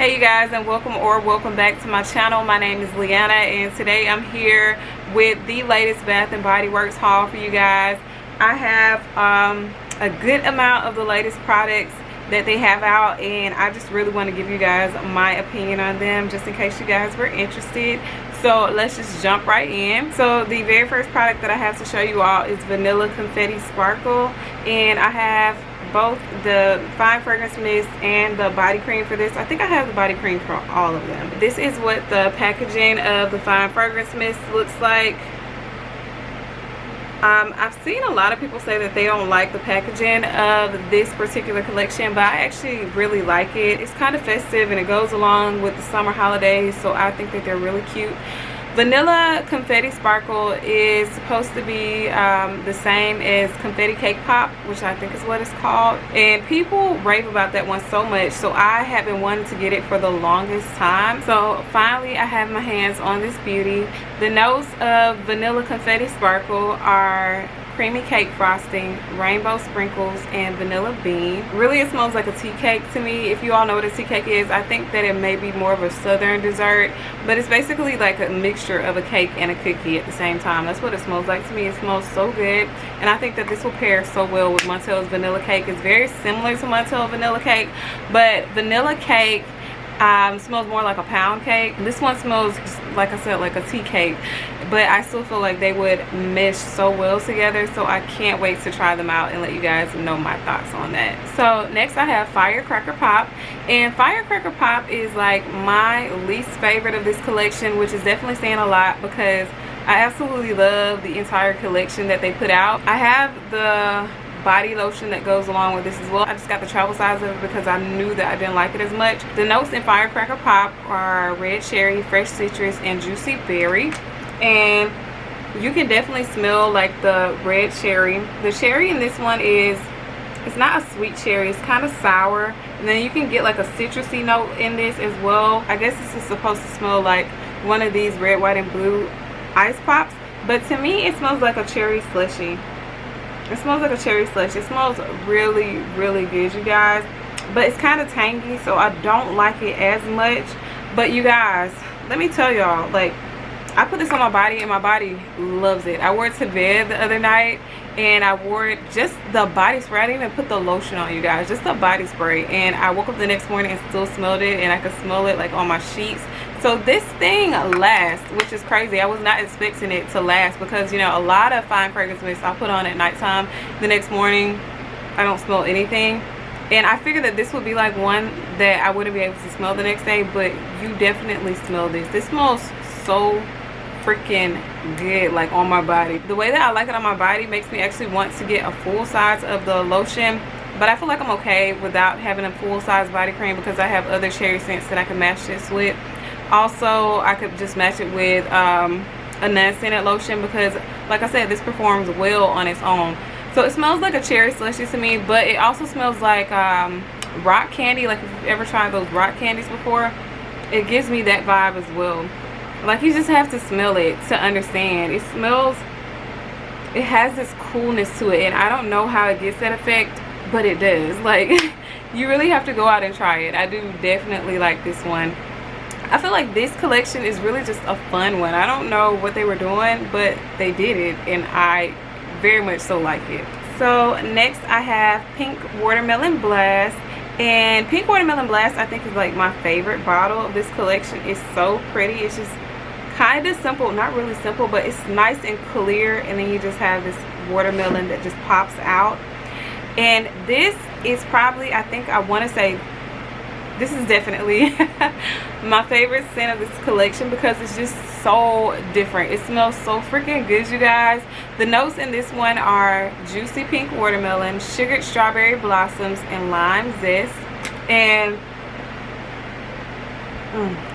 Hey you guys, and welcome back to my channel. My name is Leanna, and today I'm here with the latest Bath and Body Works haul for you guys. I have a good amount of the latest products that they have out, and I just really want to give you guys my opinion on them just in case you guys were interested. So let's just jump right in. So the very first product that I have to show you all is Vanilla Confetti Sparkle, and I have both the fine fragrance mist and the body cream for this. I think I have the body cream for all of them. This is what the packaging of the fine fragrance mist looks like. I've seen a lot of people say that they don't like the packaging of this particular collection, but I actually really like it. It's kind of festive and it goes along with the summer holidays, so I think that they're really cute. Vanilla Confetti Sparkle is supposed to be the same as Confetti Cake Pop, which I think is what it's called, and people rave about that one so much, so I have been wanting to get it for the longest time. So finally I have my hands on this beauty. The notes of Vanilla Confetti Sparkle are creamy cake frosting, rainbow sprinkles, and vanilla bean. Really, it smells like a tea cake to me. If you all know what a tea cake is, I think that it may be more of a southern dessert, but it's basically like a mixture of a cake and a cookie at the same time. That's what it smells like to me. It smells so good, and I think that this will pair so well with Montel's vanilla cake. It's very similar to Montel vanilla cake, but vanilla cake smells more like a pound cake. This one smells, like I said, like a tea cake, but I still feel like they would mesh so well together, so I can't wait to try them out and let you guys know my thoughts on that. So next I have Firecracker Pop, and Firecracker Pop is like my least favorite of this collection, which is definitely saying a lot because I absolutely love the entire collection that they put out. I have the body lotion that goes along with this as well. I just got the travel size of it because I knew that I didn't like it as much. The notes in Firecracker Pop are red cherry, fresh citrus, and juicy berry, and you can definitely smell like the red cherry. The cherry in this one it's not a sweet cherry, it's kind of sour, and then you can get like a citrusy note in this as well. I guess this is supposed to smell like one of these red, white, and blue ice pops, but to me it smells like a cherry slushie. It smells like a cherry slush. It smells really, really good, you guys. But it's kind of tangy, so I don't like it as much. But you guys, let me tell y'all, like, I put this on my body and my body loves it. I wore it to bed the other night, and I wore it just the body spray. I didn't even put the lotion on, you guys, just the body spray. And I woke up the next morning and still smelled it, and I could smell it like on my sheets. So this thing lasts, which is crazy. I was not expecting it to last because, you know, a lot of fine fragrance mist I put on at nighttime. The next morning, I don't smell anything. And I figured that this would be like one that I wouldn't be able to smell the next day, but you definitely smell this. This smells so freaking good, like on my body. The way that I like it on my body makes me actually want to get a full size of the lotion, but I feel like I'm okay without having a full size body cream because I have other cherry scents that I can match this with. Also, I could just match it with a non-scented lotion because, like I said, this performs well on its own. So it smells like a cherry slushie to me, but it also smells like rock candy. Like if you've ever tried those rock candies before, it gives me that vibe as well. Like you just have to smell it to understand. It smells, it has this coolness to it, and I don't know how it gets that effect, but it does. Like you really have to go out and try it. I do definitely like this one. I feel like this collection is really just a fun one. I don't know what they were doing, but they did it, and I very much so like it. So next I have Pink Watermelon Blast, and Pink Watermelon Blast I think is like my favorite bottle of this collection. It's so pretty. It's just kind of simple, not really simple, but it's nice and clear, and then you just have this watermelon that just pops out. And this is probably, I think I want to say, this is definitely my favorite scent of this collection because it's just so different. It smells so freaking good, you guys. The notes in this one are juicy pink watermelon, sugared strawberry blossoms, and lime zest. And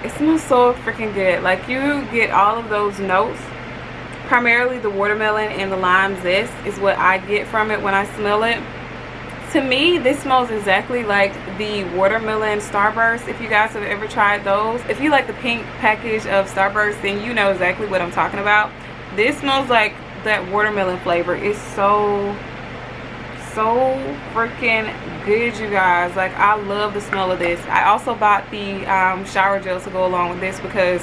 it smells so freaking good. Like you get all of those notes. Primarily the watermelon and the lime zest is what I get from it when I smell it. To me, this smells exactly like the watermelon starburst. If you guys have ever tried those, if you like the pink package of starburst, then you know exactly what I'm talking about. This smells like that watermelon flavor. It's so so freaking good, you guys. Like, I love the smell of this. I also bought the shower gel to go along with this because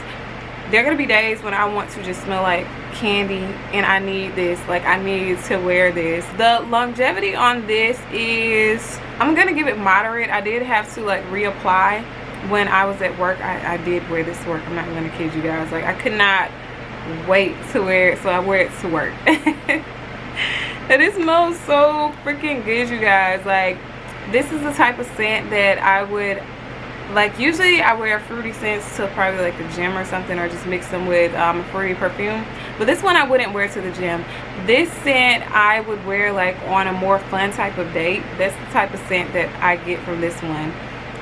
there are gonna be days when I want to just smell like candy and I need this. Like, I need to wear this. The longevity on this is, I'm gonna give it moderate. I did have to like reapply when I was at work. I did wear this to work. I'm not gonna kid you guys. Like, I could not wait to wear it, so I wear it to work. And it smells so freaking good, you guys. Like, this is the type of scent that I would, like, usually I wear fruity scents to probably like the gym or something, or just mix them with a fruity perfume. But this one I wouldn't wear to the gym. This scent I would wear like on a more fun type of date. That's the type of scent that I get from this one.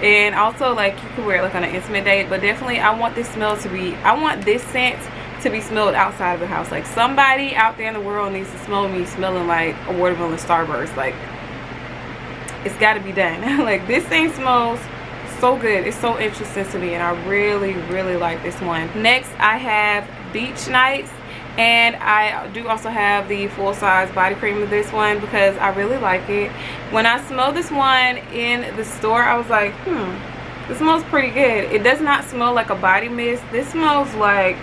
And also, like, you could wear it like on an intimate date, but definitely I want this smell to be, I want this scent to be smelled outside of the house. Like, somebody out there in the world needs to smell me smelling like a watermelon starburst. Like, it's got to be done. Like, this thing smells so good. It's so interesting to me, and I really, really like this one. Next, I have Beach Nights, and I do also have the full-size body cream of this one because I really like it. When I smelled this one in the store, I was like, this smells pretty good. It does not smell like a body mist. This smells like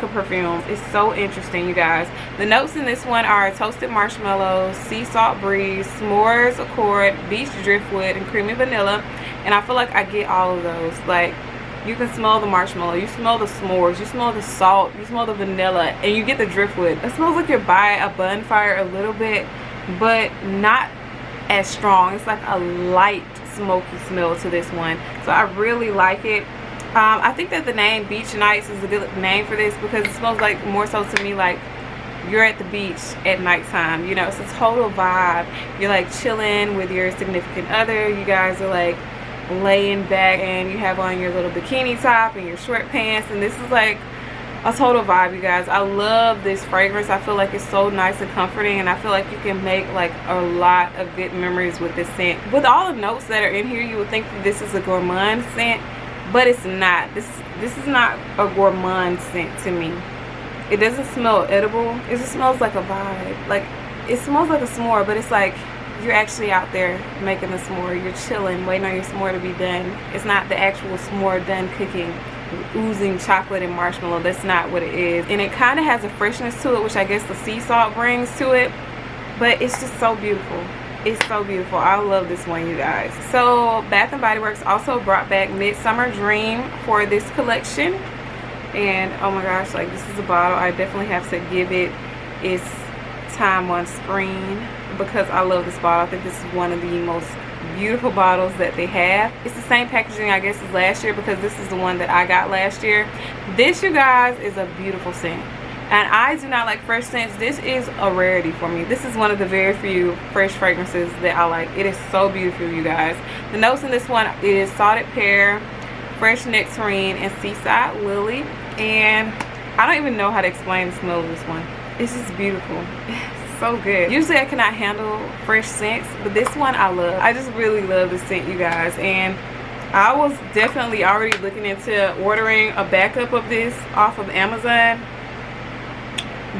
a perfume. It's so interesting, you guys. The notes in this one are toasted marshmallows, sea salt breeze, s'mores accord, beach driftwood, and creamy vanilla. And I feel like I get all of those. Like, you can smell the marshmallow, you smell the s'mores, you smell the salt, you smell the vanilla, and you get the driftwood. It smells like you're by a bonfire a little bit, but not as strong. It's like a light smoky smell to this one. So I really like it. I think that the name Beach Nights is a good name for this because it smells like, more so to me, like you're at the beach at nighttime. You know, it's a total vibe. You're like chilling with your significant other. You guys are like laying back and you have on your little bikini top and your short pants, and this is like a total vibe, you guys. I love this fragrance. I feel like it's so nice and comforting, and I feel like you can make like a lot of good memories with this scent. With all the notes that are in here, you would think that this is a gourmand scent, but it's not. This is not a gourmand scent to me. It doesn't smell edible. It just smells like a vibe. Like, it smells like a s'more, but it's like you're actually out there making the s'more. You're chilling, waiting on your s'more to be done. It's not the actual s'more done cooking, oozing chocolate and marshmallow. That's not what it is. And it kind of has a freshness to it, which I guess the sea salt brings to it. But it's just so beautiful. It's so beautiful. I love this one, you guys. So Bath & Body Works also brought back Midsummer Dream for this collection. And oh my gosh, like, this is a bottle I definitely have to give it its time on screen because I love this bottle. I think this is one of the most beautiful bottles that they have. It's the same packaging, I guess, as last year because this is the one that I got last year. This, you guys, is a beautiful scent. And I do not like fresh scents. This is a rarity for me. This is one of the very few fresh fragrances that I like. It is so beautiful, you guys. The notes in this one is salted pear, fresh nectarine, and seaside lily. And I don't even know how to explain the smell of this one. It's just beautiful. It's so good. Usually I cannot handle fresh scents, but this one I love. I just really love the scent, you guys. And I was definitely already looking into ordering a backup of this off of Amazon,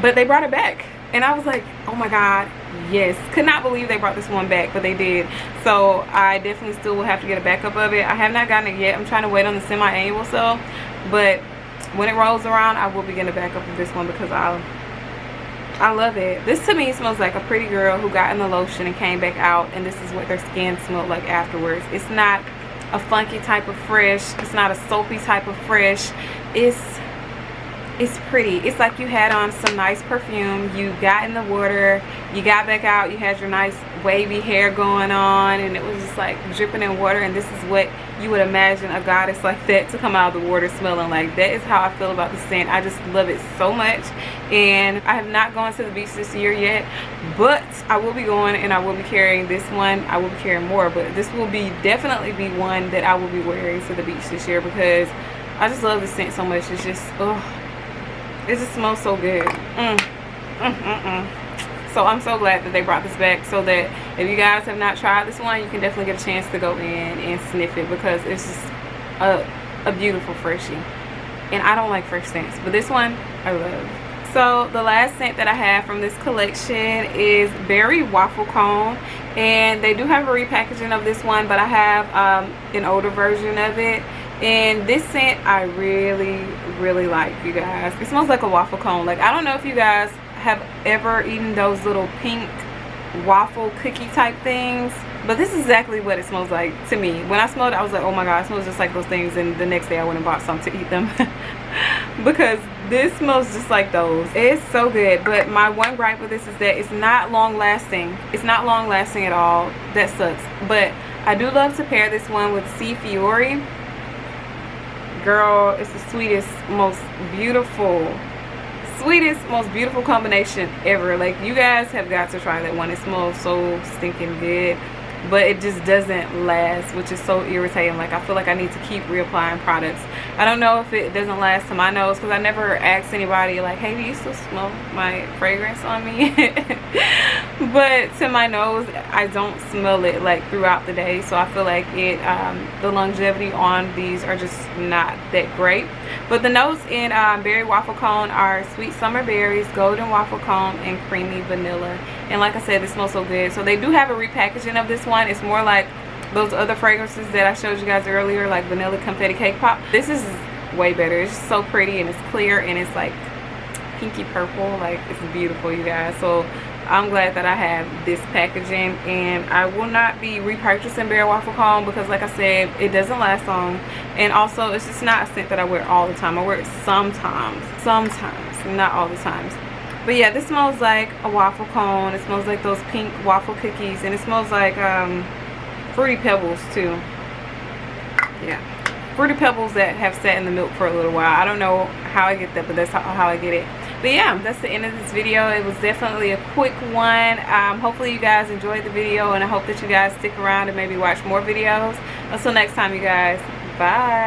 but they brought it back. And I was like, oh my God, yes. Could not believe they brought this one back, but they did. So I definitely still will have to get a backup of it. I have not gotten it yet. I'm trying to wait on the semi-annual sale, but when it rolls around, I will be getting a backup of this one because I love it. This to me smells like a pretty girl who got in the lotion and came back out, and this is what their skin smelled like afterwards. It's not a funky type of fresh. It's not a soapy type of fresh. It's pretty. It's like you had on some nice perfume, you got in the water, you got back out, you had your nice wavy hair going on, and it was just like dripping in water, and this is what you would imagine a goddess like that to come out of the water smelling like. That is how I feel about the scent. I just love it so much. And I have not gone to the beach this year yet, but I will be going, and I will be carrying this one. I will be carrying more, but this will be definitely be one that I will be wearing to the beach this year because I just love the scent so much. It's just, it just smells so good. So I'm so glad that they brought this back, so that if you guys have not tried this one, you can definitely get a chance to go in and sniff it because it's just a beautiful freshie. And I don't like fresh scents, but this one I love. So the last scent that I have from this collection is Berry Waffle Cone, and they do have a repackaging of this one, but I have an older version of it. And this scent I really like, you guys. It smells like a waffle cone. Like, I don't know if you guys have ever eaten those little pink waffle cookie type things, but this is exactly what it smells like to me. When I smelled it, I was like, oh my god, it smells just like those things. And the next day I went and bought some to eat them because this smells just like those. It's so good. But my one gripe with this is that it's not long lasting. It's not long lasting at all. That sucks. But I do love to pair this one with Sea Fiori. Girl, it's the sweetest, most beautiful combination ever. Like, you guys have got to try that one. It smells so stinking good, but it just doesn't last, which is so irritating. Like, I feel like I need to keep reapplying products. I don't know if it doesn't last to my nose, because I never asked anybody like, hey, do you still smell my fragrance on me? But to my nose, I don't smell it like throughout the day, so I feel like it the longevity on these are just not that great. But the notes in Berry Waffle Cone are sweet summer berries, golden waffle cone, and creamy vanilla. And like I said, it smells so good. So they do have a repackaging of this one. It's more like those other fragrances that I showed you guys earlier, like vanilla confetti cake pop. This is way better. It's just so pretty, and it's clear, and it's like pinky purple. Like, it's beautiful, you guys. So I'm glad that I have this packaging, and I will not be repurchasing Berry Waffle Cone because, like I said, it doesn't last long, and also it's just not a scent that I wear all the time. I wear it sometimes, not all the times. But yeah, this smells like a waffle cone. It smells like those pink waffle cookies, and it smells like Fruity Pebbles too. Yeah, Fruity Pebbles that have sat in the milk for a little while. I don't know how I get that, but that's how I get it. But yeah, that's the end of this video. It was definitely a quick one. Hopefully you guys enjoyed the video, and I hope that you guys stick around and maybe watch more videos. Until next time, you guys, bye.